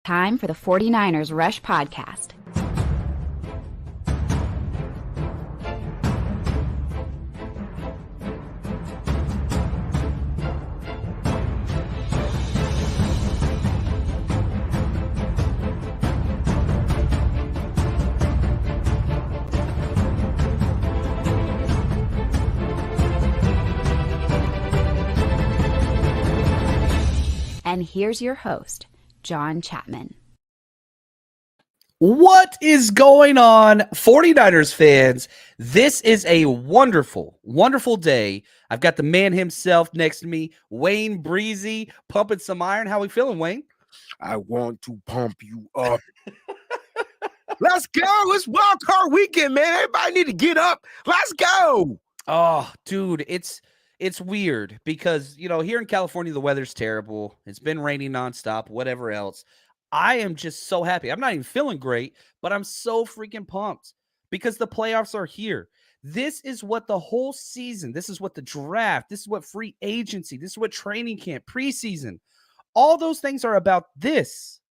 Time for the 49ers Rush Podcast. And here's your host, John Chapman. What is going on, 49ers fans? This is a wonderful, wonderful day. I've got the man himself next to me, Wayne Breezy, pumping some iron. How we feeling, Wayne? I want to pump you up. Let's go. It's wild card weekend, man. Everybody need to get up. Let's go. Oh, dude, it's weird because, here in California, the weather's terrible. It's been raining nonstop, whatever else. I am just so happy. I'm not even feeling great, but I'm so freaking pumped because the playoffs are here. This is what the whole season, this is what the draft, this is what free agency, this is what training camp, preseason, all those things are about this.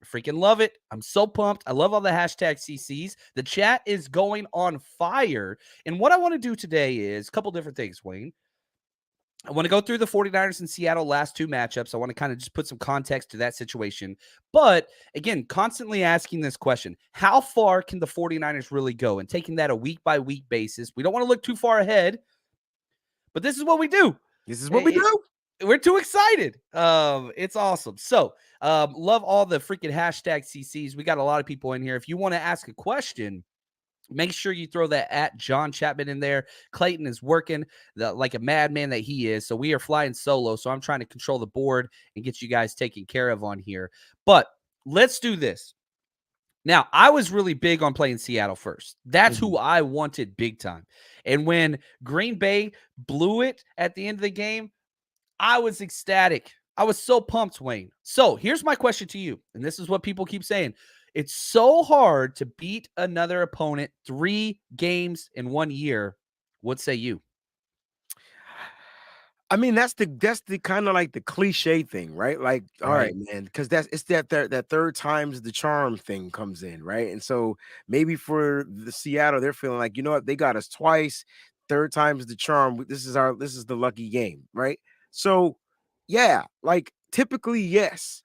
I freaking love it. I'm so pumped. I love all the hashtag CCs. The chat is going on fire. And what I want to do today is a couple different things, Wayne. I want to go through the 49ers and Seattle last two matchups. I want to kind of just put some context to that situation. But again, constantly asking this question, how far can the 49ers really go? And taking that a week-by-week basis. We don't want to look too far ahead, but this is what we do. This is what we do. We're too excited. It's awesome. So love all the freaking hashtag CCs. We got a lot of people in here. If you want to ask a question, make sure you throw that at John Chapman in there. Clayton is working like a madman that he is. So we are flying solo. So I'm trying to control the board and get you guys taken care of on here. But let's do this. Now, I was really big on playing Seattle first. That's who I wanted big time. And when Green Bay blew it at the end of the game, I was ecstatic. I was so pumped, Wayne. So here's my question to you. And this is what people keep saying. It's so hard to beat another opponent 3 games in 1 year. What say you? I mean, that's the kind of like the cliche thing, right? Like, all right, man, because it's that third time's the charm thing comes in, right? And so maybe for the Seattle, they're feeling like, you know what, they got us twice, third time's the charm. This is the lucky game, right? So, yeah, like typically, yes,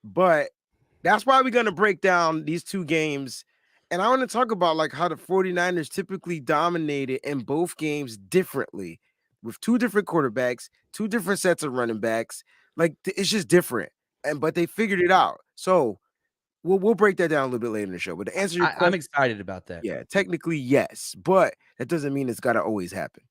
but that's why we're going to break down these two games. And I want to talk about like how the 49ers typically dominated in both games differently with 2 different quarterbacks, 2 different sets of running backs. Like it's just different. But they figured it out. So we'll break that down a little bit later in the show. But to answer your question, I'm excited about that. Yeah, technically, yes, but that doesn't mean it's got to always happen.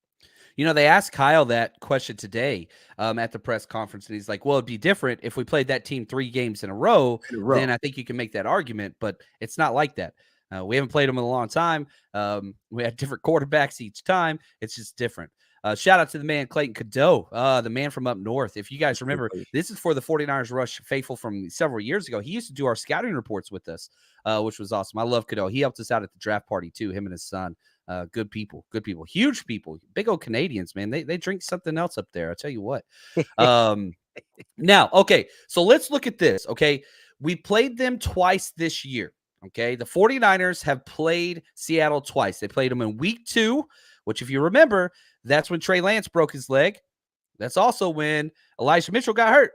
They asked Kyle that question today at the press conference, and he's like, well, it'd be different if we played that team 3 games in a row. Then I think you can make that argument, but it's not like that. We haven't played them in a long time. We had different quarterbacks each time. It's just different. Shout out to the man, Clayton Cadeau, the man from up north. If you guys remember, this is for the 49ers Rush faithful from several years ago. He used to do our scouting reports with us, which was awesome. I love Cadeau. He helped us out at the draft party too, him and his son. Good people, huge people, big old Canadians, man. They drink something else up there. I'll tell you what. Now, okay, so let's look at this. Okay, we played them twice this year. Okay, the 49ers have played Seattle twice. They played them in week 2, which if you remember, that's when Trey Lance broke his leg. That's also when Elijah Mitchell got hurt.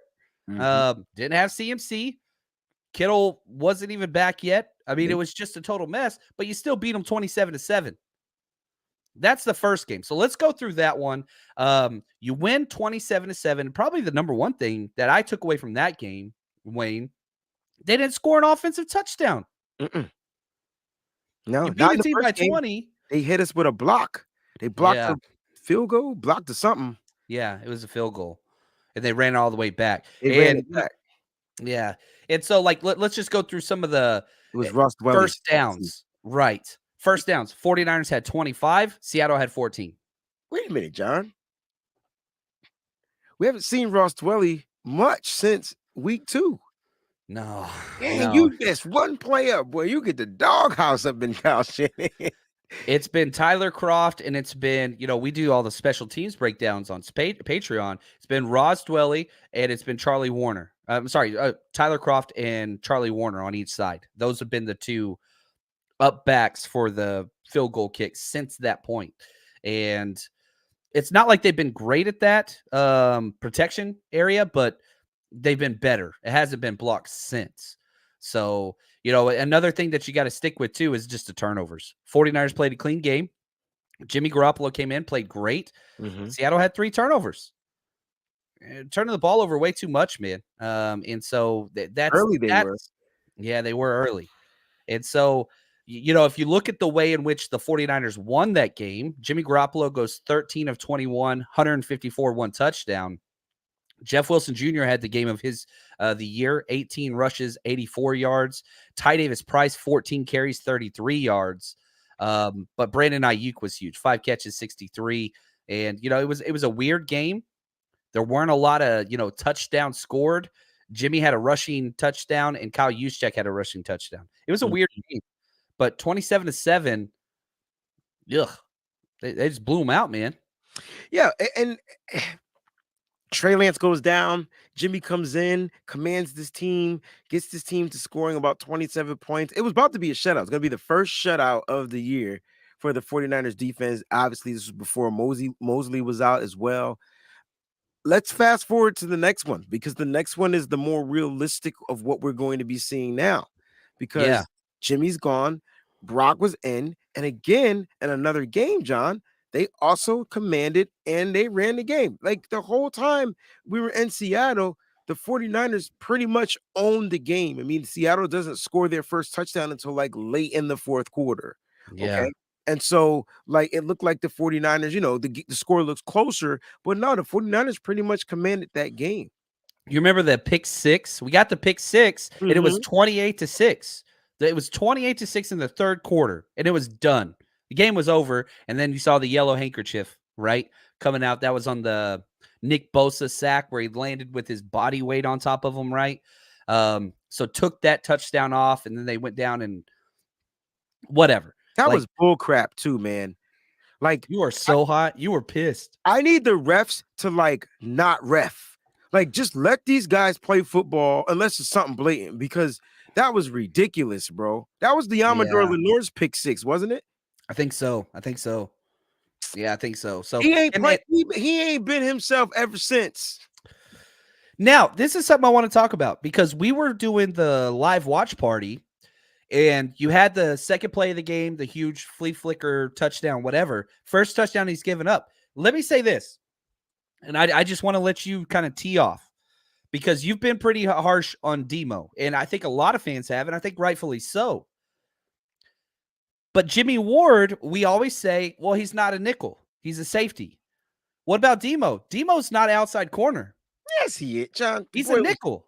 Didn't have CMC. Kittle wasn't even back yet. I mean, it was just a total mess, but you still beat them 27-7. That's the first game. So let's go through that one. You win 27-7. Probably the number one thing that I took away from that game, Wayne, they didn't score an offensive touchdown. No, you beat not a team by 20. They hit us with a block. They blocked a field goal, blocked to something. Yeah, it was a field goal. And they ran all the way back. Ran it back. Yeah. And so, like, let's just go through some of the first downs. Right. First downs. 49ers had 25. Seattle had 14. Wait a minute, John. We haven't seen Ross Dwelly much since week 2. No. And you missed one play up, boy. You get the doghouse up in Kyle Shanahan. It's been Tyler Croft, and it's been, we do all the special teams breakdowns on Patreon. It's been Ross Dwelly, and it's been Charlie Warner. I'm sorry, Tyler Croft and Charlie Warner on each side. Those have been the two up backs for the field goal kicks since that point. And it's not like they've been great at that protection area, but they've been better. It hasn't been blocked since. So, another thing that you got to stick with too is just the turnovers. 49ers played a clean game. Jimmy Garoppolo came in, played great. Mm-hmm. Seattle had 3 turnovers. Turning the ball over way too much, man. And so that's early they were. Yeah, they were early. And so, if you look at the way in which the 49ers won that game, Jimmy Garoppolo goes 13 of 21, 154, 1 touchdown. Jeff Wilson Jr. had the game of his the year, 18 rushes, 84 yards. Ty Davis Price, 14 carries, 33 yards. But Brandon Ayuk was huge, 5 catches, 63. And, it was a weird game. There weren't a lot of, touchdowns scored. Jimmy had a rushing touchdown, and Kyle Juszczyk had a rushing touchdown. It was a weird game. But 27-7, ugh, they just blew him out, man. Yeah, and Trey Lance goes down. Jimmy comes in, commands this team, gets this team to scoring about 27 points. It was about to be a shutout. It's going to be the first shutout of the year for the 49ers defense. Obviously, this was before Mosley was out as well. Let's fast forward to the next one, because the next one is the more realistic of what we're going to be seeing now, because Jimmy's gone, Brock was in, and again, in another game, John, they also commanded and they ran the game. Like the whole time we were in Seattle, the 49ers pretty much owned the game. I mean, Seattle doesn't score their first touchdown until like late in the fourth quarter. Yeah. Okay. And so, like, it looked like the 49ers, the score looks closer, but no, the 49ers pretty much commanded that game. You remember the pick 6? We got the pick 6, and it was 28-6. It was 28-6 in the third quarter, and it was done. The game was over, and then you saw the yellow handkerchief, right, coming out. That was on the Nick Bosa sack where he landed with his body weight on top of him, right? So took that touchdown off, and then they went down and whatever. That was bull crap too, man. Like, you are so hot. You were pissed. I need the refs to not ref. Like, just let these guys play football unless it's something blatant, because that was ridiculous, bro. That was the Amador Lenoir's pick 6, wasn't it? I think so. Yeah, I think so. So he ain't he ain't been himself ever since. Now, this is something I want to talk about, because we were doing the live watch party, and you had the second play of the game, the huge flea flicker touchdown, whatever. First touchdown he's given up. Let me say this, and I just want to let you kind of tee off, because you've been pretty harsh on Demo, and I think a lot of fans have, and I think rightfully so. But Jimmy Ward, we always say, well, he's not a nickel. He's a safety. What about Demo? Demo's not outside corner. Yes, he is, John. He's a nickel.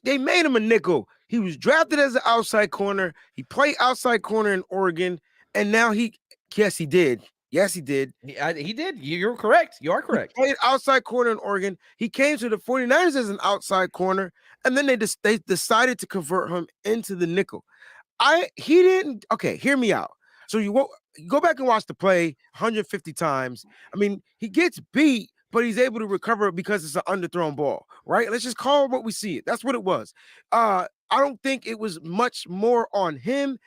They made him a nickel. He was drafted as an outside corner. He played outside corner in Oregon, and now he did. Yes, he did. He did. You're correct. You are correct. He played outside corner in Oregon. He came to the 49ers as an outside corner, and then they decided to convert him into the nickel. He didn't. Okay, hear me out. So you go back and watch the play 150 times. I mean, he gets beat, but he's able to recover it because it's an underthrown ball, right? Let's just call it what we see it. That's what it was. I don't think it was much more on him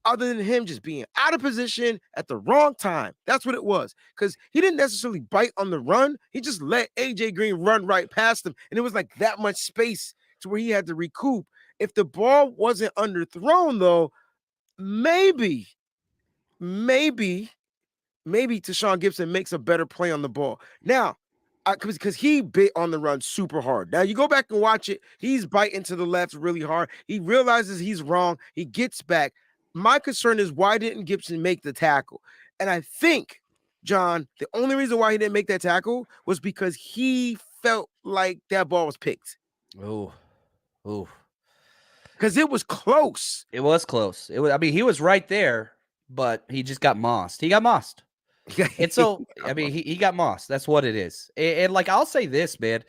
other than him just being out of position at the wrong time. That's what it was, because he didn't necessarily bite on the run. He just let AJ Green run right past him, and it was like that much space to where he had to recoup. If the ball wasn't underthrown, though, maybe Tashaun Gibson makes a better play on the ball. Now, because he bit on the run super hard. Now, you go back and watch it. He's biting to the left really hard. He realizes he's wrong. He gets back. My concern is, why didn't Gibson make the tackle? And I think, John, the only reason why he didn't make that tackle was because he felt like that ball was picked. Oh. Because it was close. It was close. He was right there, but he just got mossed. He got mossed. And so, he got mossed. That's what it is. And I'll say this, man.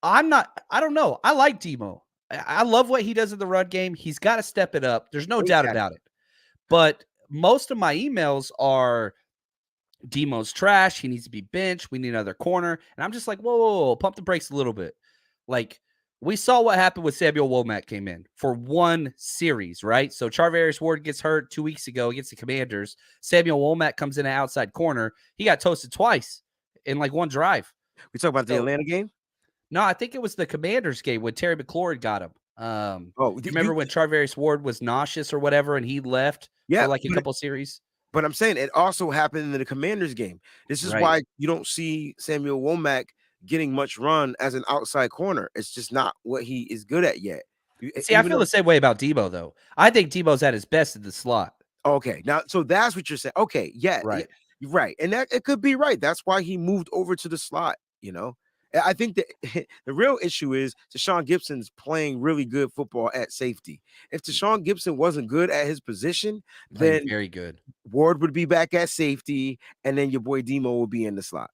I don't know. I like Demo. I love what he does in the run game. He's got to step it up. There's no doubt about it. But most of my emails are Demo's trash. He needs to be benched. We need another corner. And I'm just like, whoa, pump the brakes a little bit. Like, we saw what happened with Samuel Womack came in for one series, right? So Charvarius Ward gets hurt 2 weeks ago against the Commanders. Samuel Womack comes in an outside corner. He got toasted twice in like one drive. We talk about the Atlanta game? No, I think it was the Commanders game when Terry McLaurin got him. You remember when Charvarius Ward was nauseous or whatever and he left for like a couple series? But I'm saying it also happened in the Commanders game. This is why you don't see Samuel Womack getting much run as an outside corner. It's just not what he is good at yet. See, I feel the same way about Debo, though. I think Debo's at his best in the slot. Okay, now, so that's what you're saying. Okay, yeah, right. Right. And that it could be right. That's why he moved over to the slot, you know. I think that the real issue is Deshaun Gibson's playing really good football at safety. If Deshaun Gibson wasn't good at his position, then very good. Ward would be back at safety, and then your boy Demo will be in the slot.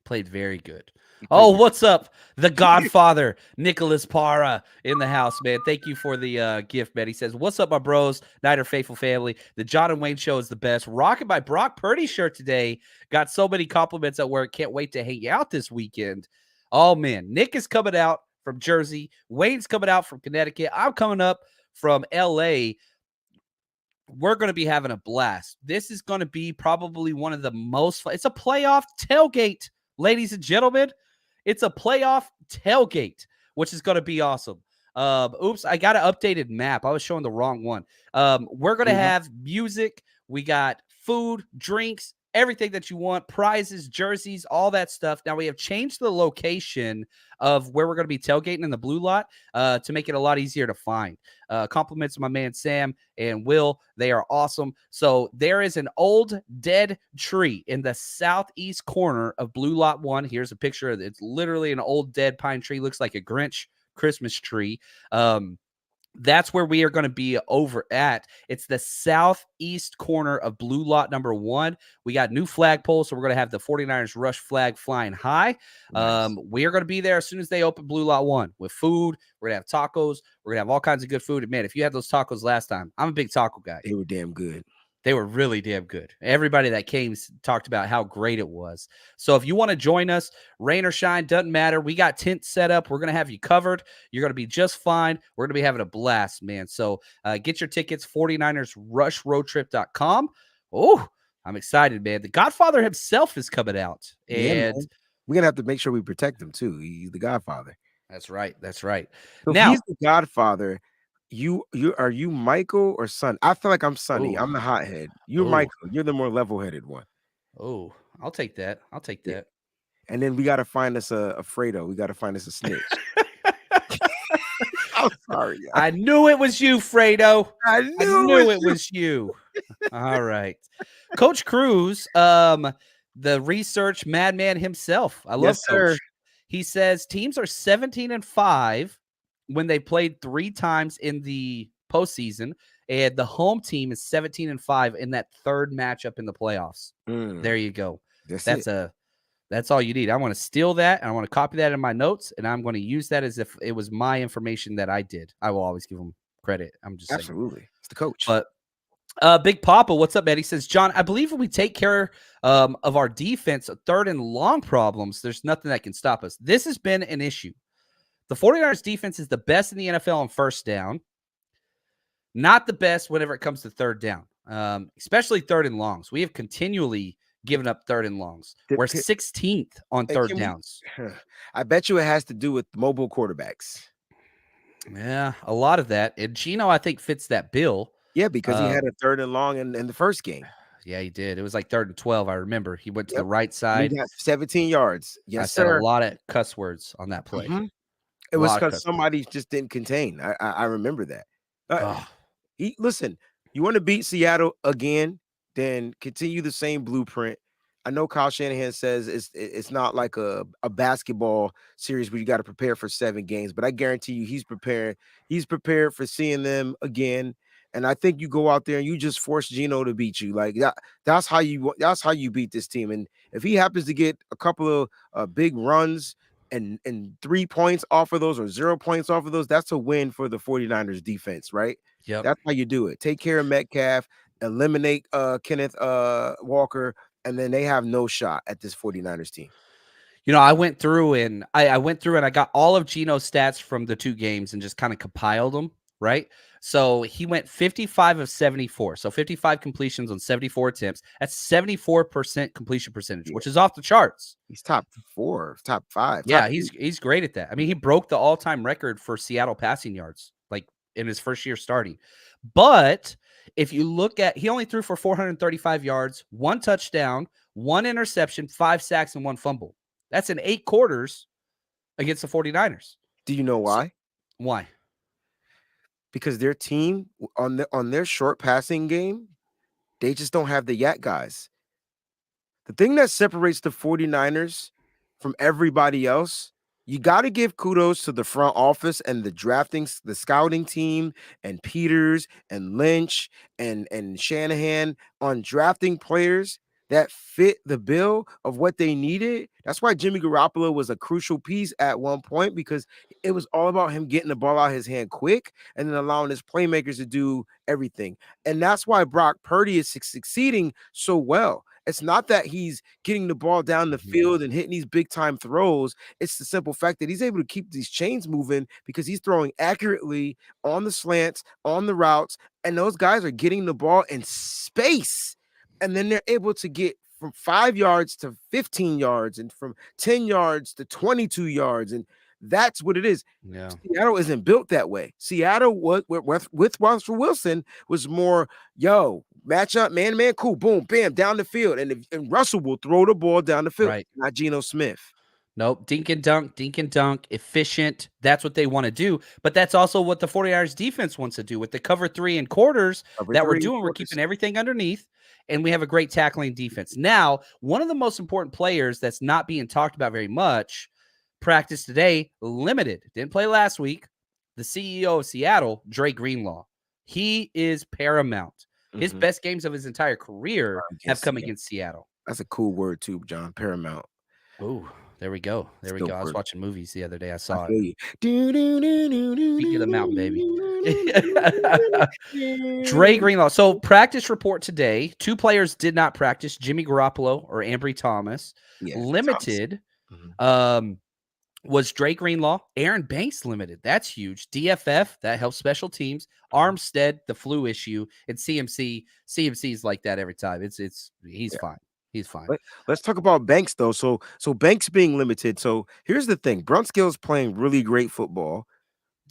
Played very good. Oh, what's up? The Godfather, Nicholas Parra in the house, man. Thank you for the gift, man. He says, what's up, my bros? Niner faithful family. The John and Wayne show is the best. Rocking my Brock Purdy shirt today. Got so many compliments at work. Can't wait to hang out this weekend. Oh, man. Nick is coming out from Jersey. Wayne's coming out from Connecticut. I'm coming up from L.A. We're going to be having a blast. This is going to be probably one of the most fun. It's a playoff tailgate, ladies and gentlemen. It's a playoff tailgate, which is going to be awesome. Oops, I got an updated map. I was showing the wrong one. We're going to have music. We got food, drinks, everything that you want, prizes, jerseys, all that stuff. Now, we have changed the location of where we're going to be tailgating in the blue lot to make it a lot easier to find. Compliments to my man Sam and Will. They are awesome. So there is an old dead tree in the southeast corner of Blue Lot 1. Here's a picture of it. It's literally an old dead pine tree. Looks like a Grinch Christmas tree. That's where we are going to be over at. It's the southeast corner of Blue Lot number 1. We got new flagpole, so we're going to have the 49ers rush flag flying high. Nice. We are going to be there as soon as they open Blue Lot 1 with food. We're going to have tacos. We're going to have all kinds of good food. And man, if you had those tacos last time, I'm a big taco guy. They were damn good. They were really damn good. Everybody that came talked about how great it was. So if you want to join us, rain or shine, doesn't matter. We got tents set up. We're going to have you covered. You're going to be just fine. We're going to be having a blast, man. So get your tickets, 49ersrushroadtrip.com. Oh, I'm excited, man. The Godfather himself is coming out. And we're going to have to make sure we protect him, too. He's the Godfather. That's right. That's right. So now, he's the Godfather. Are you Michael or Son? I feel like I'm Sonny. I'm the hothead. You're Michael. You're the more level-headed one. Oh, I'll take that. I'll take that. And then we got to find us a Fredo. We got to find us a snitch. I'm sorry. Y'all. I knew it was you, Fredo. I knew it was you. All right. Coach Cruz, the research madman himself. I love Coach. He says teams are 17-5 when they played 3 times in the postseason, and the home team is 17-5 in that third matchup in the playoffs. There you go. That's all you need. I want to steal that, and I want to copy that in my notes, and I'm going to use that as if it was my information that I did. I will always give him credit. I'm just absolutely saying. It's the coach. But Big Papa, what's up, man? He says, John, I believe if we take care of our defense, third and long problems, there's nothing that can stop us. This has been an issue. The 49ers defense is the best in the NFL on first down, not the best whenever it comes to third down, especially third and longs. We have continually given up third and longs. We're 16th on third downs. I bet you it has to do with mobile quarterbacks. Yeah, a lot of that. And Gino, I think, fits that bill. Yeah, because he had a third and long in the first game. Yeah, he did. It was like 3rd and 12. I remember he went to the right side. He got 17 yards. Yes, I said a lot of cuss words on that play. It was because somebody just didn't contain. I remember that. Listen, you want to beat Seattle again, then continue the same blueprint. I know Kyle Shanahan says it's not like a basketball series where you got to prepare for 7 games, but I guarantee you he's prepared. He's prepared for seeing them again. And I think you go out there and you just force Gino to beat you. Like that's how you beat this team. And if he happens to get a couple of big runs and 3 points off of those or 0 points off of those, that's a win for the 49ers defense, right? Yeah, that's how you do it. Take care of Metcalf. eliminate Kenneth Walker, and then they have no shot at this 49ers team. I went through and I got all of Geno's stats from the 2 games and just kind of compiled them, right? So he went 55 of 74. So 55 completions on 74 attempts. That's 74% completion percentage, which is off the charts. He's top 4, top 5. Yeah, he's great at that. I mean, he broke the all-time record for Seattle passing yards, like in his first year starting. But if you look at, he only threw for 435 yards, 1 touchdown, 1 interception, 5 sacks, and 1 fumble. That's in 8 quarters against the 49ers. Do you know why? Why? Because their team on their short passing game, they just don't have the YAC guys. The thing that separates the 49ers from everybody else, you got to give kudos to the front office and the scouting team, and Peters and Lynch and Shanahan on drafting players that fit the bill of what they needed. That's why Jimmy Garoppolo was a crucial piece at one point, because it was all about him getting the ball out of his hand quick and then allowing his playmakers to do everything. And that's why Brock Purdy is succeeding so well. It's not that he's getting the ball down the field and hitting these big time throws. It's the simple fact that he's able to keep these chains moving because he's throwing accurately on the slants, on the routes, and those guys are getting the ball in space. And then they're able to get from 5 yards to 15 yards and from 10 yards to 22 yards. And that's what it is. Yeah. Seattle isn't built that way. Seattle with Russell Wilson was more, match up, man, cool, boom, bam, down the field. And Russell will throw the ball down the field, right. Not Geno Smith. Nope. Dink and dunk, efficient. That's what they want to do. But that's also what the 49ers defense wants to do with the cover 3 and quarters that we're doing. We're keeping everything underneath, and we have a great tackling defense. Now, one of the most important players that's not being talked about very much, practice today, limited. Didn't play last week. The CEO of Seattle, Dre Greenlaw. He is paramount. His best games of his entire career have come against Seattle. That's a cool word too, John. Paramount. Oh, there we go. There we go. I was watching movies the other day. I saw it. Peak of the mountain, baby. Dre Greenlaw. So practice report today. 2 players did not practice, Jimmy Garoppolo or Ambry Thomas. Limited was Dre Greenlaw. Aaron Banks limited. That's huge. DFF, that helps special teams. Armstead, the flu issue. And CMC. CMC's like that every time. He's fine. He's fine. Let's talk about Banks, though. So Banks being limited. So here's the thing. Brunskill's playing really great football.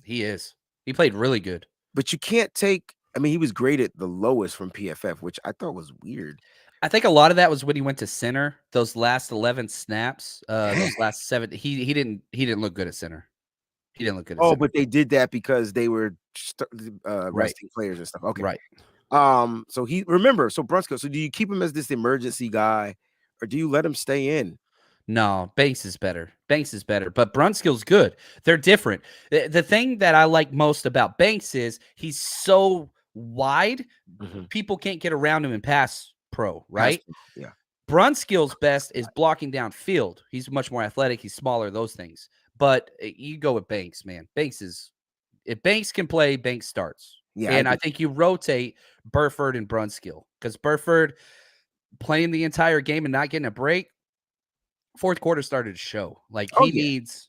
He is. He played really good. But you can't take – I mean, he was graded the lowest from PFF, which I thought was weird. I think a lot of that was when he went to center. Those last 11 snaps, those last 7, he didn't look good at center. He didn't look good at center. But they did that because they were resting players and stuff. Okay. Right. So Brunskill, so do you keep him as this emergency guy, or do you let him stay in? No, Banks is better. But Brunskill's good. They're different. The thing that I like most about Banks is he's so wide, people can't get around him in pass pro, right? Yeah. Brunskill's best is blocking downfield. He's much more athletic. He's smaller, those things. But you go with Banks, man. If Banks can play, Banks starts. Yeah, and I think you rotate Burford and Brunskill, because Burford playing the entire game and not getting a break, fourth quarter started to show. Like he's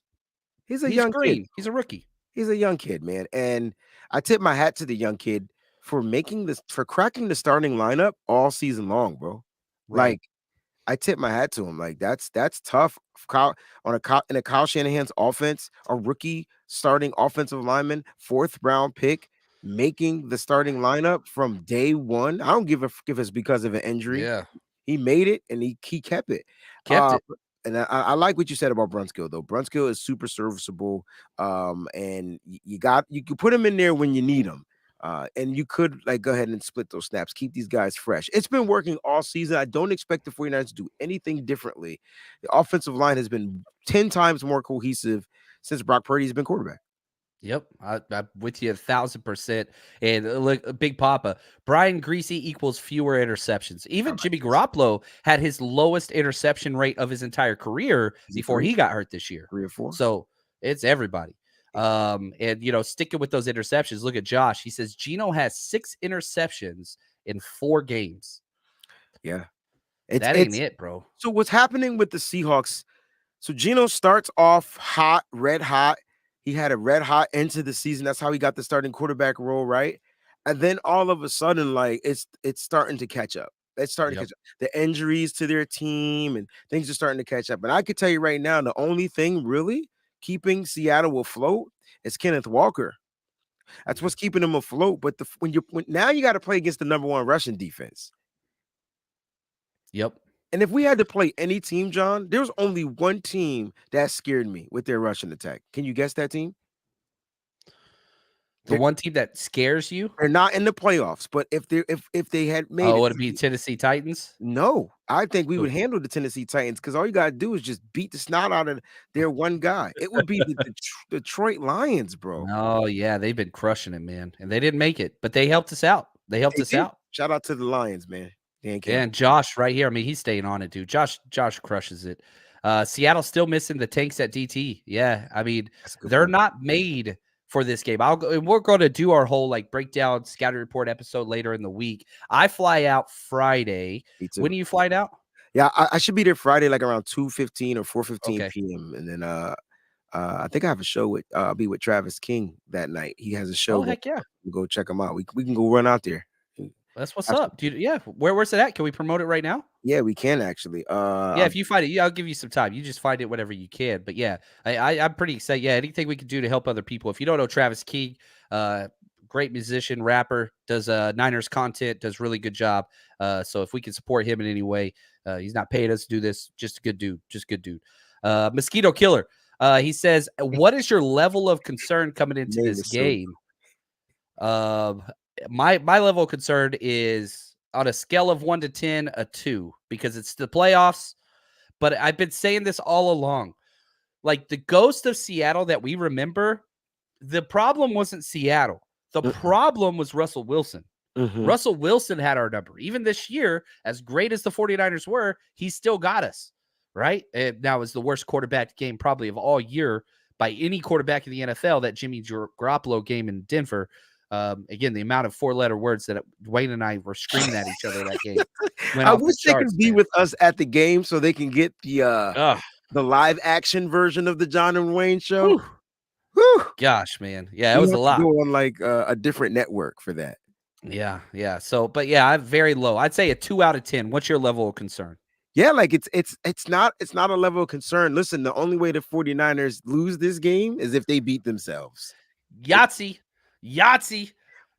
a young kid. He's a rookie. He's a young kid, man. And I tip my hat to the young kid for cracking the starting lineup all season long, bro. Right. Like, I tip my hat to him. Like, that's tough. In a Kyle Shanahan's offense, a rookie starting offensive lineman, 4th round pick, making the starting lineup from day one. I don't give it's because of an injury. Yeah, he made it and he kept it. And I like what you said about Brunskill, though. Brunskill is super serviceable, and you can put him in there when you need him. And you could go ahead and split those snaps, keep these guys fresh. It's been working all season. I don't expect the 49ers to do anything differently. The offensive line has been 10 times more cohesive since Brock Purdy's been quarterback. Yep, I'm with you 1,000%. And look, Big Papa, Brian Greasy equals fewer interceptions. Even Jimmy Garoppolo had his lowest interception rate of his entire career before he got hurt this year. 3 or 4. So it's everybody. And sticking with those interceptions, look at Josh. He says Geno has 6 interceptions in 4 games. Yeah. That ain't it, bro. So what's happening with the Seahawks? So Geno starts off hot, red hot. He had a red hot into the season. That's how he got the starting quarterback role, right? And then all of a sudden, like it's starting to catch up. It's starting to catch up. The injuries to their team and things are starting to catch up. And I could tell you right now, the only thing really keeping Seattle afloat is Kenneth Walker. That's what's keeping them afloat. But when now you got to play against the number 1 rushing defense. Yep. And if we had to play any team, John, there's only one team that scared me with their rushing attack. Can you guess that team? The one team that scares you? They're not in the playoffs, but if they had made would it be Tennessee Titans? No, I think we would handle the Tennessee Titans because all you gotta do is just beat the snot out of their one guy. It would be the Detroit Lions, bro. Oh yeah, they've been crushing it, man, and they didn't make it, but they helped us out. They helped us out. Shout out to the Lions, man. And Josh right here. I mean, he's staying on it, dude. Josh crushes it. Seattle's still missing the tanks at DT. Yeah, I mean, they're not made for this game. We're going to do our whole like breakdown scouting report episode later in the week. I fly out Friday. Me too. When are you flying out? Yeah, I should be there Friday, like around 2:15 or 4:15 p.m. And then I think I have a show with I'll be with Travis King that night. He has a show. Oh heck yeah! Go check him out. We can go run out there. That's what's up, dude. Yeah, where's it at? Can we promote it right now? Yeah, we can actually. Yeah, if you find it, I'll give you some time. You just find it whenever you can. But yeah, I'm pretty excited. Yeah, anything we can do to help other people. If you don't know Travis King, great musician, rapper, does Niners content, does really good job. So if we can support him in any way, he's not paying us to do this. Just a good dude. Mosquito Killer. He says, what is your level of concern coming into this game? My level of concern is on a scale of 1 to 10, a 2, because it's the playoffs. But I've been saying this all along. Like the ghost of Seattle that we remember, the problem wasn't Seattle. The problem was Russell Wilson. Russell Wilson had our number. Even this year, as great as the 49ers were, he still got us, right? And now it's the worst quarterback game probably of all year by any quarterback in the NFL, that Jimmy Garoppolo game in Denver. Again, the amount of 4-letter words that Dwayne and I were screaming at each other that game. I wish they could be with us at the game so they can get the live action version of the John and Wayne show. Whew. Gosh, man. Yeah, it was a lot. Go on like a different network for that. Yeah. So, but yeah, I'm very low. I'd say a 2 out of 10. What's your level of concern? Yeah, like it's not a level of concern. Listen, the only way the 49ers lose this game is if they beat themselves. Yahtzee.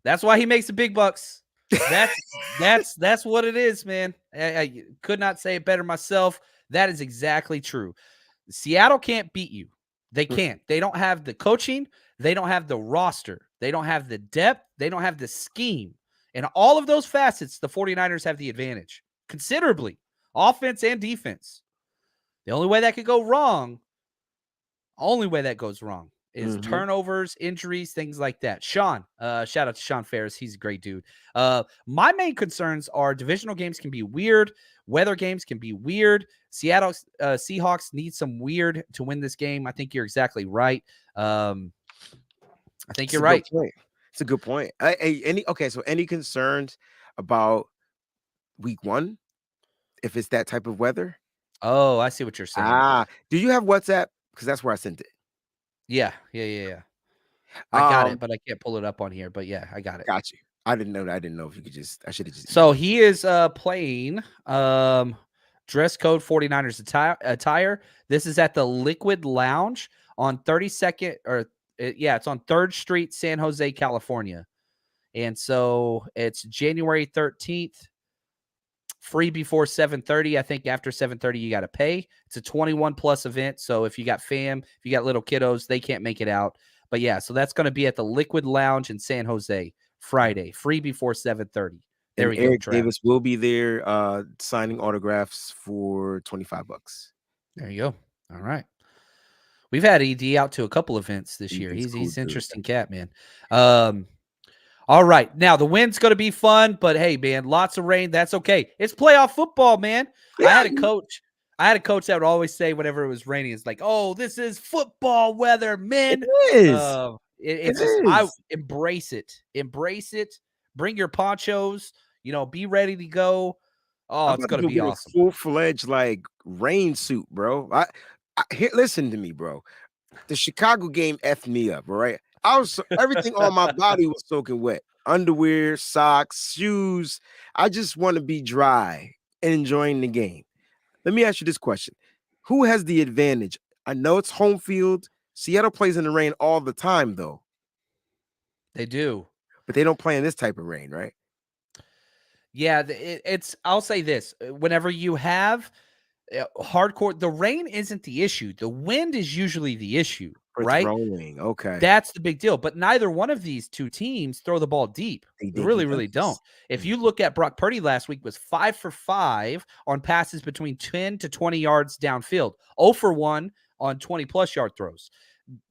That's why he makes the big bucks. That's what it is, man. I could not say it better myself. That is exactly true. Seattle can't beat you. They can't. They don't have the coaching. They don't have the roster. They don't have the depth. They don't have the scheme. And all of those facets, the 49ers have the advantage considerably, offense and defense. The only way that could go wrong, is turnovers, injuries, things like that. Sean, shout out to Sean Ferris. He's a great dude. My main concerns are divisional games can be weird. Weather games can be weird. Seattle Seahawks need some weird to win this game. I think you're exactly right. I think you're right. It's a good point. So any concerns about week 1? If it's that type of weather? Oh, I see what you're saying. Do you have WhatsApp? Because that's where I sent it. Yeah. I got it, but I can't pull it up on here. But yeah, I got it. Got you. I didn't know that. I didn't know if you could just. I should have just. So he is playing dress code 49ers attire. This is at the Liquid Lounge on 32nd, it's on 3rd Street, San Jose, California. And so it's January 13th. Free before 7:30. I think after 7:30 you got to pay. It's a 21+ event. So if you got fam, if you got little kiddos, they can't make it out. But yeah, so that's going to be at the Liquid Lounge in San Jose Friday. Free before 7:30. There we go. Eric Davis will be there signing autographs for $25. There you go. All right. We've had ED out to a couple events this year. He's an interesting cat, man. All right. Now, the wind's going to be fun, but hey, man, lots of rain. That's okay. It's playoff football, man. Yeah. I had a coach that would always say whenever it was raining, it's like, oh, this is football weather, man. It is. I embrace it. Embrace it. Bring your ponchos. be ready to go. Oh, I'm it's about to going to go be get a awesome. full-fledged like rain suit, bro. Listen to me, bro. The Chicago game effed me up, all right? Everything on my body was soaking wet. Underwear, socks, shoes. I just want to be dry and enjoying the game. Let me ask you this question. Who has the advantage? I know it's home field. Seattle plays in the rain all the time, though. They do. But they don't play in this type of rain, right? Yeah, I'll say this. Whenever you have hardcore, the rain isn't the issue. The wind is usually the issue, For right? throwing, okay. That's the big deal. But neither one of these two teams throw the ball deep. They really, really don't. If you look at Brock Purdy last week, was 5 for 5 on passes between 10 to 20 yards downfield, 0 for 1 on 20-plus yard throws.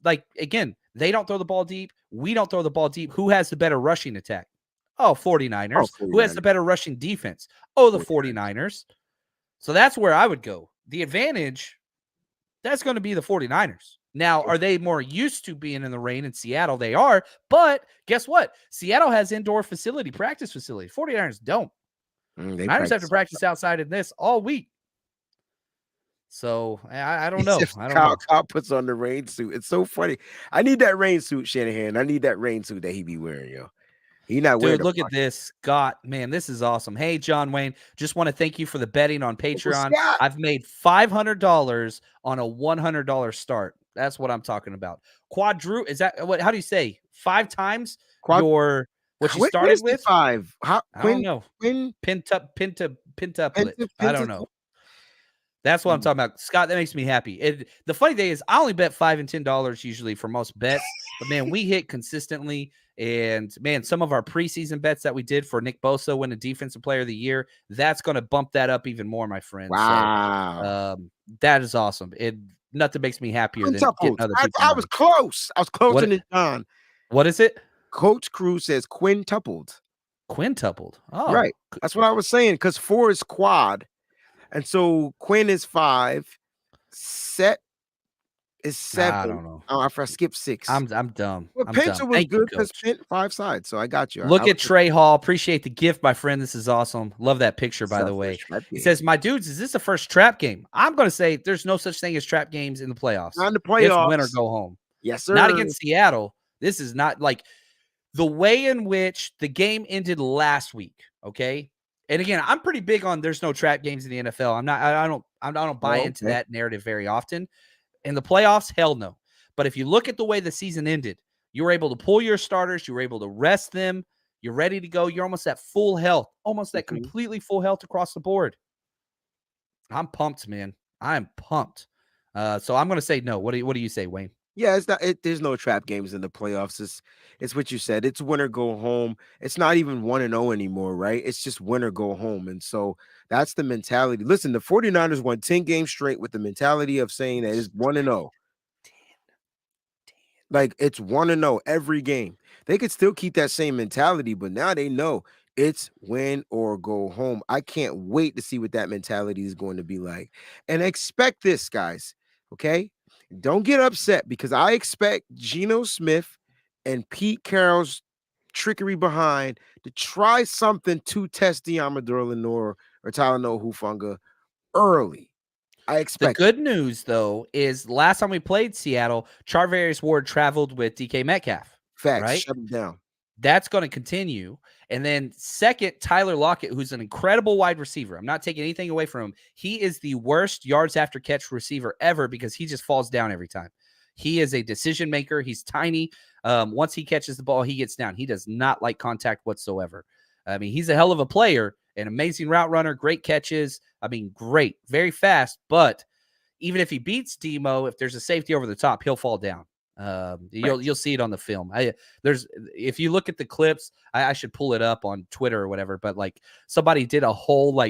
Like, again, they don't throw the ball deep. We don't throw the ball deep. Who has the better rushing attack? 49ers. 49ers. Who has the better rushing defense? The 49ers. So that's where I would go. The advantage, that's going to be the 49ers. Now, are they more used to being in the rain in Seattle? They are. But guess what? Seattle has indoor practice facility. 49ers don't. Niners have to practice outside in this all week. So I don't know. Kyle puts on the rain suit. It's so funny. I need that rain suit, Shanahan. I need that rain suit that he be wearing, yo. He not wearing. Dude, look at this. Scott, man, this is awesome. Hey, John Wayne, just want to thank you for the betting on Patreon. I've made $500 on a $100 start. That's what I'm talking about. Is that what? How do you say? 5 times what you started with? 5. I don't know. Pentuplet. I don't know. That's what I'm talking about. Scott, that makes me happy. The funny thing is I only bet $5 and $10 usually for most bets, but man, we hit consistently. And man, some of our preseason bets that we did for Nick Bosa winning Defensive Player of the Year, that's going to bump that up even more, my friend. Wow. So, that is awesome. Nothing makes me happier than getting other people. I was close. I was closer than John. What is it? Coach Cruz says quintupled. Quintupled. Oh, right. That's what I was saying. Because 4 is quad. And so Quinn is 5. Set is 7. I don't know. I skipped 6. I'm dumb. Well, Pinto was good because 5 sides. So I got you. Look at Trey Hall. Appreciate the gift, my friend. This is awesome. Love that picture, by the way. He says, my dudes, is this the first trap game? I'm going to say there's no such thing as trap games in the playoffs. Not in the playoffs. It's win or go home. Yes, sir. Not against Seattle. This is not like the way in which the game ended last week. Okay. And again, I'm pretty big on there's no trap games in the NFL. I don't buy into that narrative very often. In the playoffs, hell no. But if you look at the way the season ended, you were able to pull your starters, you were able to rest them, you're ready to go. You're almost at full health, almost that completely full health across the board. I'm pumped, man. I'm pumped. So I'm going to say no. What do you say, Wayne? Yeah, it's not. There's no trap games in the playoffs. It's what you said. It's win or go home. It's not even 1-0 anymore, right? It's just win or go home. And so that's the mentality. Listen, the 49ers won 10 games straight with the mentality of saying that it's 1-0. Like it's 1-0 every game. They could still keep that same mentality, but now they know it's win or go home. I can't wait to see what that mentality is going to be like. And expect this, guys. Okay. Don't get upset because I expect Geno Smith and Pete Carroll's trickery behind to try something to test Deommodore Lenoir or Talanoa Hufanga early. I expect. The good news, though, is last time we played Seattle, Charvarius Ward traveled with DK Metcalf. Facts. Right? Shut him down. That's going to continue. And then second, Tyler Lockett, who's an incredible wide receiver. I'm not taking anything away from him. He is the worst yards after catch receiver ever because he just falls down every time. He is a decision maker. He's tiny. Once he catches the ball, he gets down. He does not like contact whatsoever. I mean, he's a hell of a player, an amazing route runner, great catches. I mean, great, very fast. But even if he beats Demo, if there's a safety over the top, he'll fall down. You'll see it on the film. If you look at the clips, I should pull it up on Twitter or whatever, but like somebody did a whole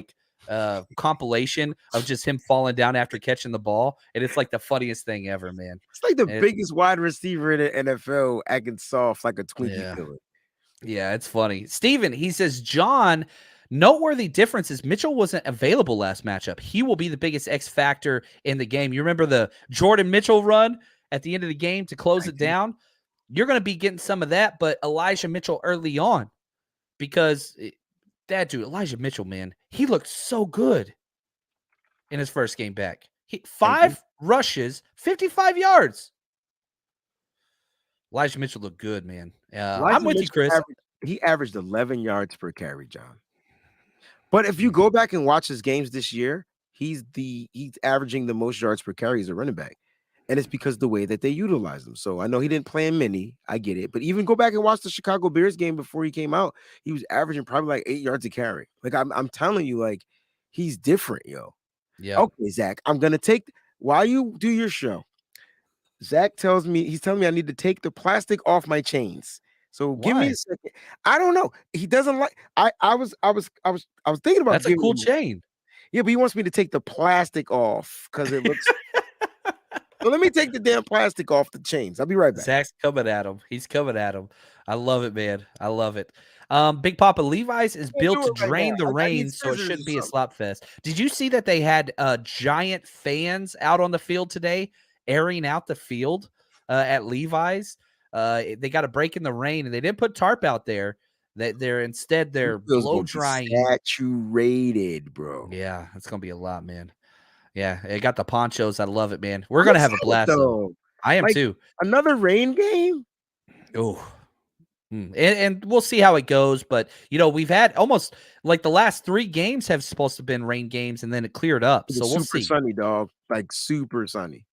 compilation of just him falling down after catching the ball, and it's like the funniest thing ever, man. It's like the biggest wide receiver in the NFL acting soft like a Twinkie killer. Yeah, it's funny. Steven, he says, John, noteworthy difference is Mitchell wasn't available last matchup. He will be the biggest X factor in the game. You remember the Jordan Mitchell run at the end of the game to close it down? You're going to be getting some of that, but Elijah Mitchell early on, because that dude, Elijah Mitchell, man, he looked so good in his first game back. 5 rushes, 55 yards. Elijah Mitchell looked good, man. I'm with you, Chris. He averaged 11 yards per carry, John. But if you go back and watch his games this year, he's averaging the most yards per carry as a running back. And it's because the way that they utilize him. So I know he didn't play in many. I get it. But even go back and watch the Chicago Bears game before he came out. He was averaging probably like 8 yards a carry. Like I'm telling you, like he's different, yo. Yeah. Okay, Zach, I'm gonna take while you do your show. Zach he's telling me I need to take the plastic off my chains. So give me a second. I don't know. He doesn't like. I was thinking about. That's a cool chain. Yeah, but he wants me to take the plastic off because it looks. So let me take the damn plastic off the chains. I'll be right back. Zach's coming at him. He's coming at him. I love it, man. I love it. Big Papa, Levi's is built to drain the rain, so it shouldn't be a slop fest. Did you see that they had giant fans out on the field today, airing out the field at Levi's? They got a break in the rain, and they didn't put tarp out there. They're blow drying. Saturated, bro. Yeah, it's gonna be a lot, man. Yeah, it got the ponchos. I love it, man. We're gonna have a blast, though. I am too. Another rain game. Oh, and we'll see how it goes. But we've had almost like the last 3 games have supposed to have been rain games, and then it cleared up. So we'll see. Super sunny, dog. Like super sunny.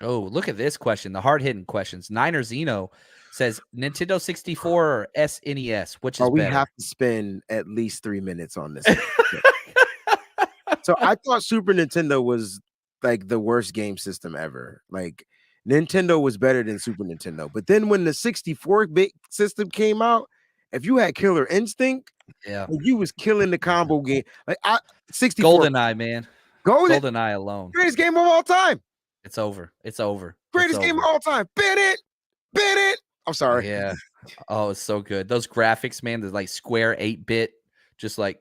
Oh, look at this question. The hard hitting questions. Niner Zeno says Nintendo 64 or SNES, which is better? We have to spend at least 3 minutes on this. So I thought Super Nintendo was like the worst game system ever. Like Nintendo was better than Super Nintendo. But then when the 64-bit system came out, if you had Killer Instinct, you was killing the combo game. Like 64 GoldenEye, man. GoldenEye alone. Greatest game of all time. It's over. It's over. Greatest game of all time. Bit it. I'm sorry. Yeah. Oh, it's so good. Those graphics, man, the like square 8-bit, just like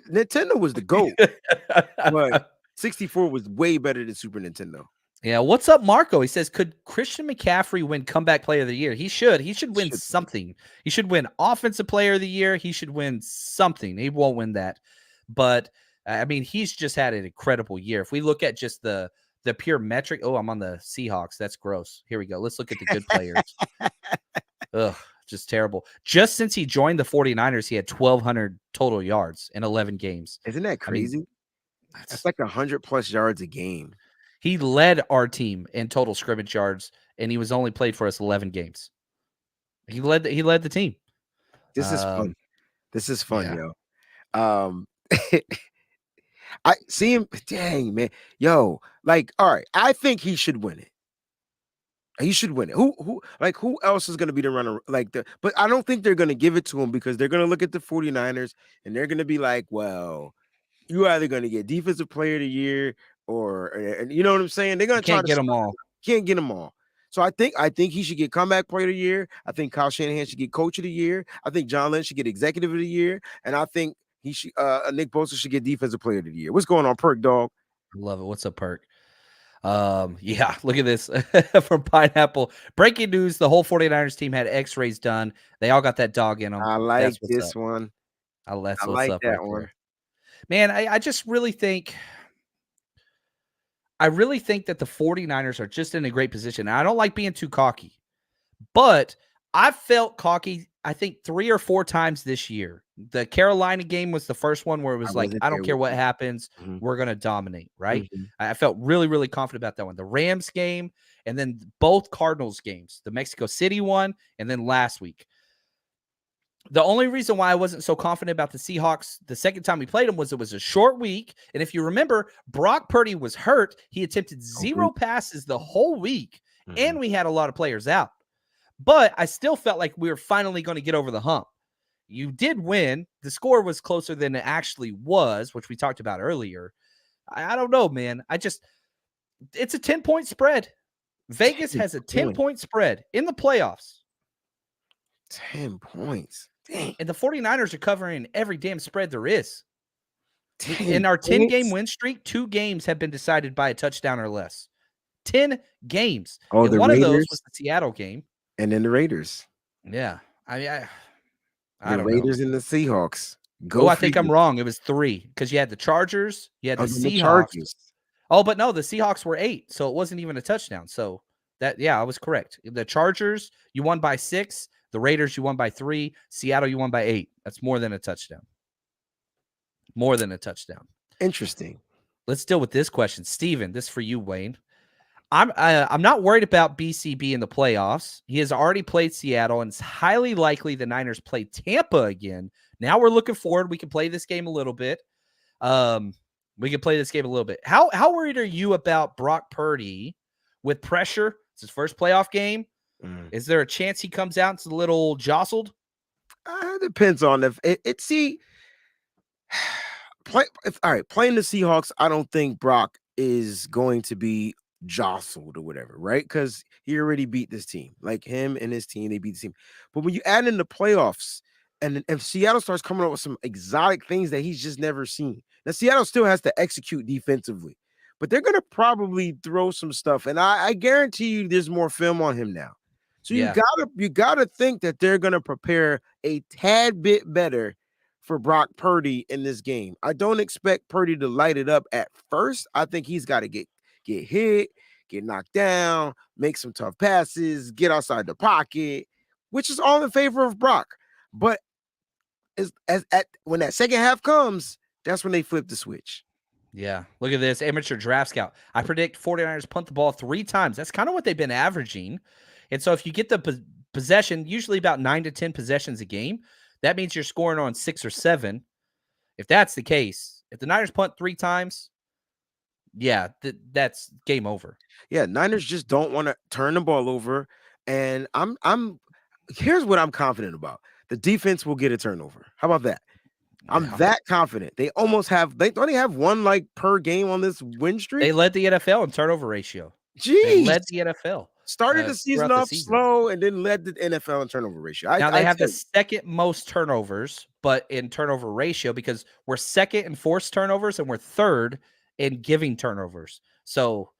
Nintendo was the GOAT, but 64 was way better than Super Nintendo. Yeah. What's up, Marco? He says, could Christian McCaffrey win comeback player of the year? He should. He should win something. He should win offensive player of the year. He should win something. He won't win that. But, I mean, he's just had an incredible year. If we look at just the pure metric. Oh, I'm on the Seahawks. That's gross. Here we go. Let's look at the good players. Ugh. Just terrible. Just since he joined the 49ers, he had 1,200 total yards in 11 games. Isn't that crazy? I mean, that's like 100+ yards a game. He led our team in total scrimmage yards, and he was only played for us 11 games. He led the team. This is fun. This is fun, yo. I see him. Dang, man. Yo, like, all right. I think he should win it. He should win it. Who else is going to be the runner? But I don't think they're going to give it to him because they're going to look at the 49ers and they're going to be like, well, you're either going to get defensive player of the year or you know what I'm saying? They're going to try to get them all. Can't get them all. So I think he should get comeback player of the year. I think Kyle Shanahan should get coach of the year. I think John Lynch should get executive of the year. And I think he should Nick Bosa should get defensive player of the year. What's going on, Perk Dog? Love it. What's up, Perk? Yeah, look at this from Pineapple. Breaking news, the whole 49ers team had x-rays done. They all got that dog in them. I like this one. I like that right one. There. Man, I just really think that the 49ers are just in a great position. I don't like being too cocky, but I've felt cocky, I think 3 or 4 times this year. The Carolina game was the first one where it was like, I don't care what happens. Mm-hmm. We're going to dominate, right? Mm-hmm. I felt really, really confident about that one. The Rams game and then both Cardinals games, the Mexico City one, and then last week. The only reason why I wasn't so confident about the Seahawks the second time we played them was it was a short week. And if you remember, Brock Purdy was hurt. He attempted 0 passes the whole week, and we had a lot of players out. But I still felt like we were finally going to get over the hump. You did win. The score was closer than it actually was, which we talked about earlier. I don't know, man. it's a 10-point spread. Vegas has a 10-point spread in the playoffs. 10 points. Dang. And the 49ers are covering every damn spread there is. In our 10-game win streak, 2 games have been decided by a touchdown or less. 10 games. Oh, and one Raiders, of those was the Seattle game. And then the Raiders. Yeah. I mean, the Raiders and the Seahawks. Oh, Go I think I'm figure. wrong. It was 3 because you had the Chargers, you had the Other than the Seahawks. Chargers. Oh, but no, the Seahawks were 8, so it wasn't even a touchdown. So I was correct. The Chargers, you won by 6. The Raiders, you won by 3. Seattle, you won by 8. That's more than a touchdown. More than a touchdown. Interesting. Let's deal with this question. Steven, this is for you, Wayne. I'm not worried about BCB in the playoffs. He has already played Seattle, and it's highly likely the Niners play Tampa again. Now we're looking forward. We can play this game a little bit. How worried are you about Brock Purdy with pressure? It's his first playoff game. Is there a chance he comes out and it's a little jostled? Depends on if playing the Seahawks. I don't think Brock is going to be jostled or whatever, right? Because he already beat this team. Like him and his team, they beat the team. But when you add in the playoffs, and if Seattle starts coming up with some exotic things that he's just never seen, now Seattle still has to execute defensively, but they're gonna probably throw some stuff. And I guarantee you, there's more film on him now. So you gotta think that they're gonna prepare a tad bit better for Brock Purdy in this game. I don't expect Purdy to light it up at first. I think he's got to get hit, get knocked down, make some tough passes, get outside the pocket, which is all in favor of Brock. But when that second half comes, that's when they flip the switch. Yeah. Look at this amateur draft scout. I predict 49ers punt the ball 3 times. That's kind of what they've been averaging. And so if you get the possession, usually about 9 to 10 possessions a game, that means you're scoring on 6 or 7. If that's the case, if the Niners punt 3 times, that's game over. Yeah, Niners just don't want to turn the ball over. And here's what I'm confident about. The defense will get a turnover. How about that? I'm that confident. They only have one like per game on this win streak. They led the NFL in turnover ratio. Jeez. They led the NFL. Started the season off slow and then led the NFL in turnover ratio. Now they have the second most turnovers, but in turnover ratio, because we're second in forced turnovers and we're third in giving turnovers. So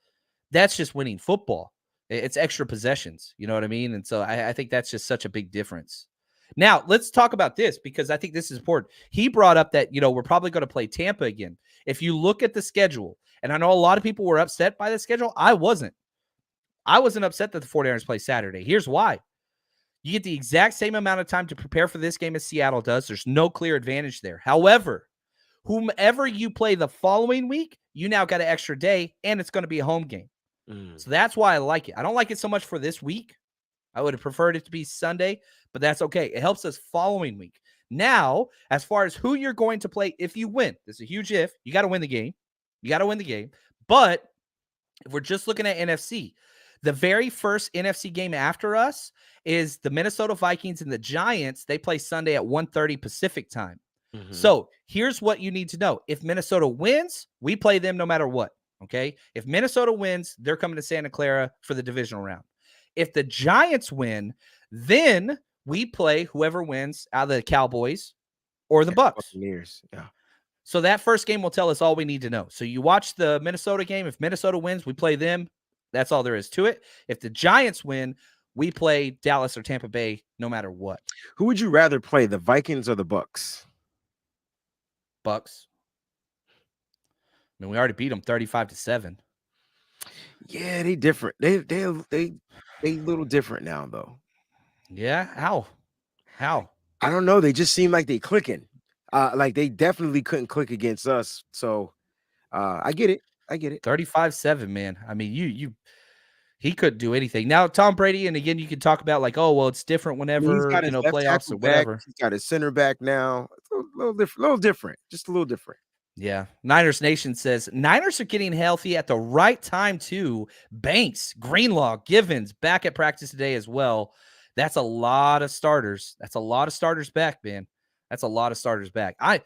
that's just winning football. It's extra possessions. You know what I mean? And so I think that's just such a big difference. Now, let's talk about this because I think this is important. He brought up that, we're probably going to play Tampa again. If you look at the schedule, and I know a lot of people were upset by the schedule, I wasn't upset that the 49ers play Saturday. Here's why. You get the exact same amount of time to prepare for this game as Seattle does. There's no clear advantage there. However, whomever you play the following week, you now got an extra day, and it's going to be a home game. So that's why I like it. I don't like it so much for this week. I would have preferred it to be Sunday, but that's okay. It helps us following week. Now, as far as who you're going to play, if you win, this is a huge if. You got to win the game. But if we're just looking at NFC, the very first NFC game after us is the Minnesota Vikings and the Giants. They play Sunday at 1:30 Pacific time. So here's what you need to know. If Minnesota wins, we play them no matter what. Okay. If Minnesota wins, they're coming to Santa Clara for the divisional round. If the Giants win, then we play whoever wins out of the Cowboys or the Bucks. Buccaneers. Yeah. So that first game will tell us all we need to know. So you watch the Minnesota game. If Minnesota wins, we play them. That's all there is to it. If the Giants win, we play Dallas or Tampa Bay no matter what. Who would you rather play, the Vikings or the Bucks? Bucks. I mean, we already beat them 35-7. Yeah, they different. They a little different now, though. Yeah, how? I don't know. They just seem like they clicking. Like they definitely couldn't click against us. So I get it. 35-7, man. I mean, he couldn't do anything. Now, Tom Brady, and again, you can talk about like, oh, well, it's different whenever, playoffs or whatever. He's got his center back now. It's a little different. Just a little different. Yeah. Niners Nation says, Niners are getting healthy at the right time, too. Banks, Greenlaw, Givens, back at practice today as well. That's a lot of starters. That's a lot of starters back, man. That's a lot of starters back. I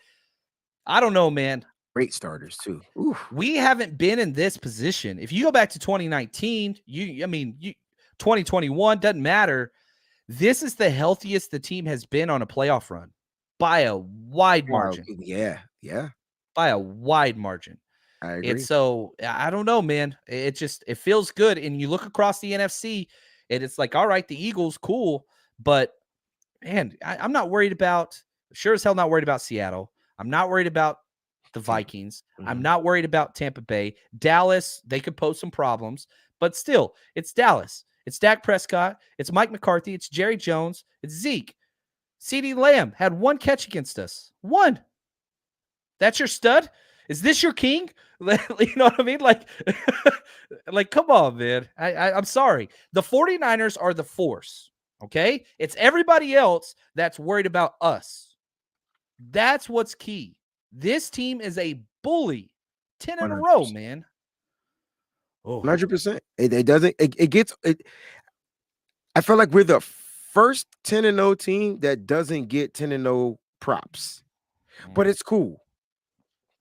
don't know, man. Great starters, too. Oof. We haven't been in this position. If you go back to 2019, 2021, doesn't matter. This is the healthiest the team has been on a playoff run by a wide margin. Yeah. By a wide margin. I agree. And so I don't know, man. It feels good. And you look across the NFC, and it's like, all right, the Eagles, cool. But man, I'm not worried about Sure as hell not worried about Seattle. I'm not worried about the Vikings. I'm not worried about Tampa Bay. Dallas, they could pose some problems, but still, it's Dallas. It's Dak Prescott. It's Mike McCarthy. It's Jerry Jones. It's Zeke. CeeDee Lamb had one catch against us. One. That's your stud? Is this your king? You know what I mean? Like, come on, man. I'm sorry. The 49ers are the force, okay? It's everybody else that's worried about us. That's what's key. This team is a bully. 10 in a row, man. 100%. It gets it. I feel like we're the first 10-0 team that doesn't get 10-0 props. But it's cool.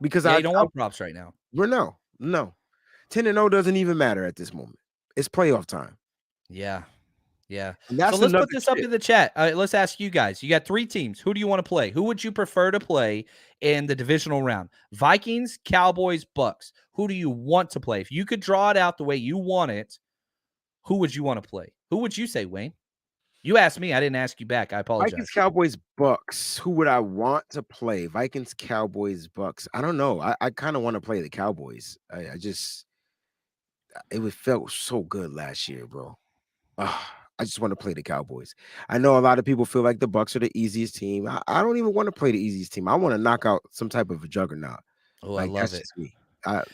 Because you don't want props right now. No. 10-0 doesn't even matter at this moment. It's playoff time. Yeah. So let's put this up in the chat. Let's ask you guys. You got 3 teams. Who do you want to play? Who would you prefer to play in the divisional round? Vikings, Cowboys, Bucks. Who do you want to play? If you could draw it out the way you want it, who would you want to play? Who would you say, Wayne? You asked me. I didn't ask you back. I apologize. Vikings, Cowboys, Bucks. Who would I want to play? Vikings, Cowboys, Bucks. I don't know. I kind of want to play the Cowboys. It felt so good last year, bro. I just want to play the Cowboys. I know a lot of people feel like the Bucks are the easiest team. I don't even want to play the easiest team. I want to knock out some type of a juggernaut. Oh, I love it. Me.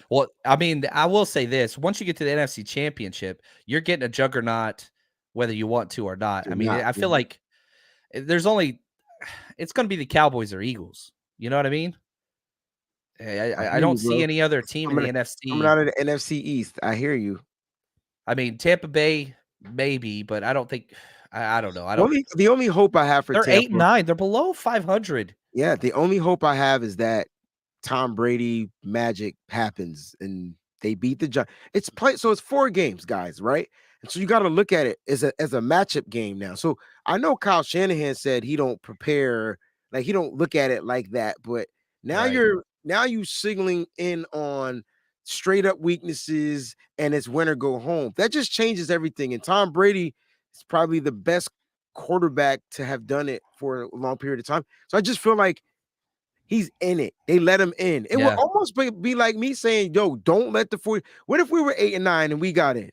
Well, I mean, I will say this. Once you get to the NFC Championship, you're getting a juggernaut whether you want to or not. I feel like there's only – it's going to be the Cowboys or Eagles. You know what I mean? I don't see any other team in the NFC. Coming out of the NFC East. I hear you. I mean, Tampa Bay – maybe, but I don't think I don't know. The only hope I have for Tampa, they're 8-9. They're below 500. Yeah, the only hope I have is that Tom Brady magic happens and they beat the Giants. It's 4 games, guys, right? And so you got to look at it as a matchup game now. So I know Kyle Shanahan said he don't prepare, like he don't look at it like that, but now you signaling in on straight up weaknesses and it's win or go home. That just changes everything. And Tom Brady is probably the best quarterback to have done it for a long period of time. So I just feel like he's in it. They let him in. It would almost be like me saying, yo, don't let the 40. What if we were 8-9 and we got in?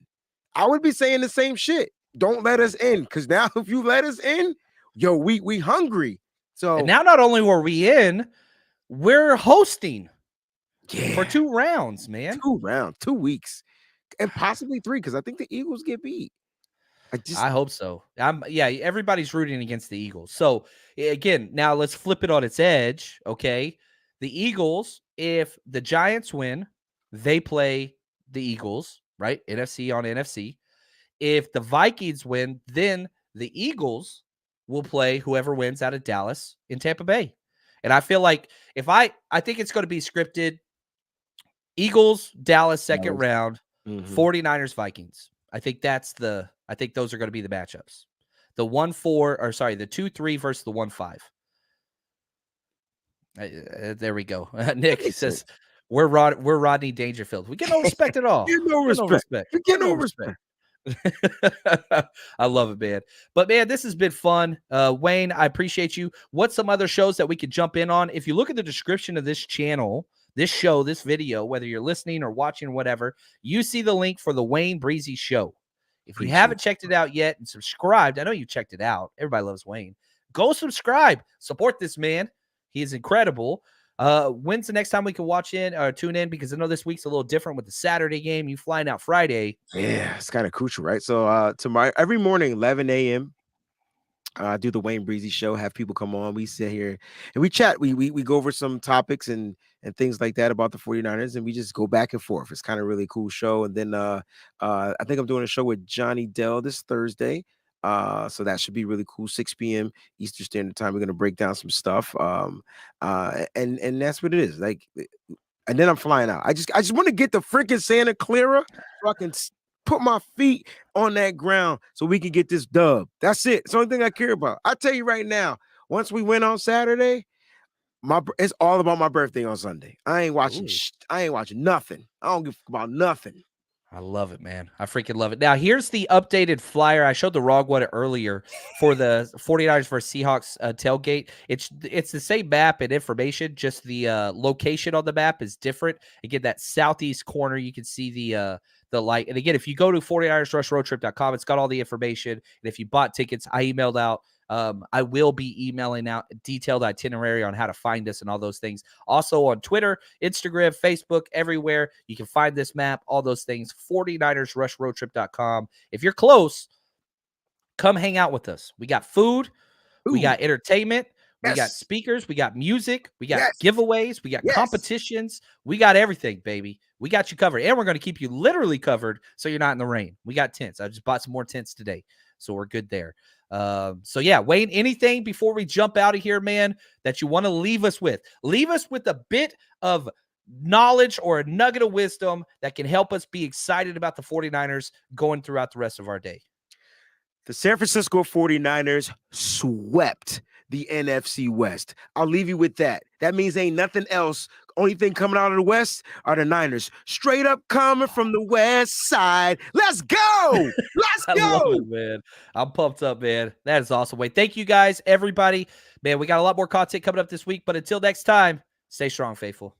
I would be saying the same shit. Don't let us in. Because now if you let us in, yo, we hungry. So and now not only were we in, we're hosting. For 2 rounds, man. 2 rounds, 2 weeks, and possibly 3 because I think the Eagles get beat. I hope so. Everybody's rooting against the Eagles. So again, now let's flip it on its edge. Okay, the Eagles. If the Giants win, they play the Eagles, right? NFC on NFC. If the Vikings win, then the Eagles will play whoever wins out of Dallas in Tampa Bay. And I feel like I think it's going to be scripted. Eagles, Dallas, second round, 49ers, Vikings. I think those are going to be the matchups. The 2-3 versus the 1-5. There we go. Nick says we're Rodney Dangerfield. We get no respect at all. We get no respect. I love it, man. But man, this has been fun. Wayne, I appreciate you. What's some other shows that we could jump in on? If you look at the description of this channel, this show, this video, whether you're listening or watching or whatever, you see the link for the Wayne Breezy Show. If you haven't checked it out yet and subscribed, I know you checked it out. Everybody loves Wayne. Go subscribe. Support this man. He is incredible. When's the next time we can watch in or tune in? Because I know this week's a little different with the Saturday game. You flying out Friday. Yeah, it's kind of crucial, right? So tomorrow, every morning, 11 a.m., I do the Wayne Breezy Show, have people come on. We sit here and we chat. We go over some topics and things like that about the 49ers, and we just go back and forth. It's kind of really cool show. And then I think I'm doing a show with Johnny Dell this Thursday. So that should be really cool. 6 p.m. Eastern Standard Time. We're gonna break down some stuff. And that's what it is. Like, and then I'm flying out. I just want to get the freaking Santa Clara so I can put my feet on that ground so we can get this dub. That's it. It's the only thing I care about. I tell you right now, once we win on Saturday, it's all about my birthday on Sunday. I ain't watching. I ain't watching nothing. I don't give a fuck about nothing. I love it, man. I freaking love it. Now, here's the updated flyer. I showed the wrong one earlier for the 49ers versus Seahawks tailgate. It's the same map and information, just the location on the map is different. Again, that southeast corner, you can see the light. And again, if you go to 49ersrushroadtrip.com, it's got all the information. And if you bought tickets, I emailed out. I will be emailing out a detailed itinerary on how to find us and all those things. Also on Twitter, Instagram, Facebook, everywhere. You can find this map, all those things. 49ersrushroadtrip.com. If you're close, come hang out with us. We got food. We got entertainment. We got speakers. We got music. We got giveaways. We got competitions. We got everything, baby. We got you covered. And we're going to keep you literally covered so you're not in the rain. We got tents. I just bought some more tents today. So we're good there. So yeah, Wayne, anything before we jump out of here, man, that you want to leave us with? Leave us with a bit of knowledge or a nugget of wisdom that can help us be excited about the 49ers going throughout the rest of our day. The San Francisco 49ers swept the NFC West. I'll leave you with that. That means ain't nothing else. Only thing coming out of the West are the Niners. Straight up coming from the West side. Let's go. Let's go. I love it, man. I'm pumped up, man. That is awesome. Wait, thank you guys, everybody. Man, we got a lot more content coming up this week, but until next time, stay strong, faithful.